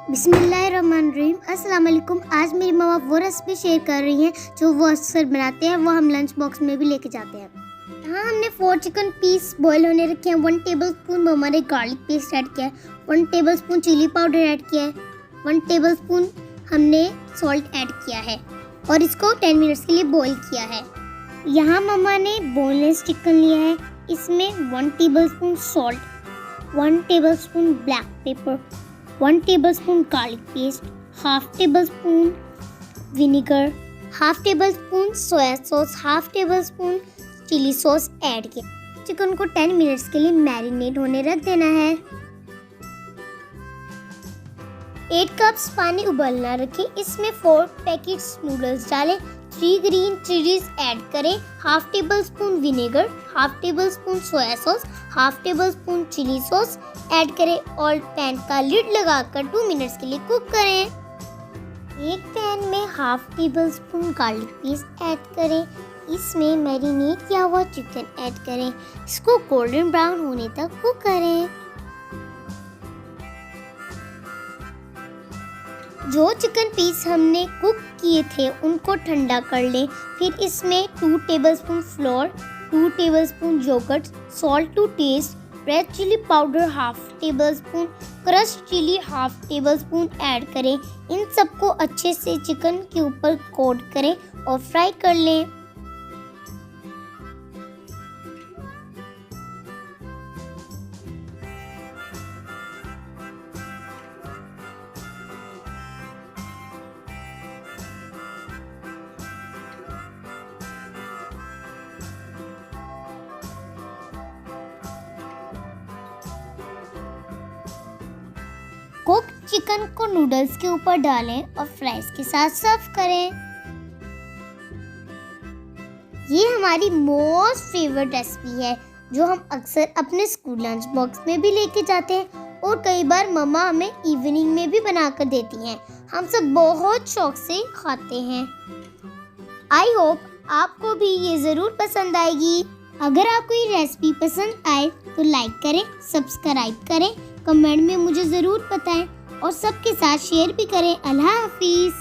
बिस्मिल्लाहिर्रहमानिर्रहीम। अस्सलाम वालेकुम। आज मेरी मम्मा वो रेसिपी शेयर कर रही हैं जो वो अक्सर बनाते हैं, वो हम लंच बॉक्स में भी लेके जाते हैं। यहाँ हमने 4 चिकन पीस बॉईल होने रखे हैं। 1 टेबलस्पून मम्मा ने गार्लिक पेस्ट ऐड किया है, 1 टेबलस्पून चिली पाउडर ऐड किया है, 1 टेबलस्पून हमने सॉल्ट ऐड किया है और इसको 10 मिनट्स के लिए बॉईल किया है। यहाँ मम्मा ने बोनलेस चिकन लिया है, इसमें 1 tablespoon salt, 1 tablespoon black pepper, 1 tablespoon garlic paste, half tablespoon vinegar, half tablespoon soya sauce, half tablespoon chilli sauce add किया। चिकन को 10 मिनट्स के लिए मैरिनेट होने रख देना है। 8 कप्स पानी उबलना रखें, इसमें 4 पैकेट्स नूडल्स डालें, 3 ग्रीन चिलीज ऐड करें, half tablespoon vinegar, half tablespoon soya sauce, half tablespoon chilli sauce add करें और पैन का लिड लगाकर 2 मिनट्स के लिए कुक करें। एक पैन में half table spoon garlic paste add करें, इसमें मैरिनेट किया हुआ चिकन ऐड करें, इसको गोल्डन ब्राउन होने तक कुक करें। जो चिकन पीस हमने कुक किए थे उनको ठंडा कर लें। फिर इसमें 2 tablespoon flour, 2 tablespoon yoghurt, salt to taste, red chilli powder half tablespoon, crushed chilli half tablespoon add करें। इन सबको अच्छे से चिकन के ऊपर कोट करें और फ्राई कर लें। कुक चिकन को नूडल्स के ऊपर डालें और फ्राइज के साथ सर्व करें। ये हमारी मोस्ट फेवरेट रेसिपी है जो हम अक्सर अपने स्कूल लंच बॉक्स में भी लेके जाते हैं और कई बार मम्मा हमें इवनिंग में भी बनाकर देती हैं। हम सब बहुत शौक से खाते हैं। आई होप आपको भी ये ज़रूर पसंद आएगी। अगर आपको ये रेसिपी पसंद आए तो लाइक करें, सब्सक्राइब करें, कमेंट में मुझे ज़रूर बताएं और सबके साथ शेयर भी करें। अल्लाह हाफिज़।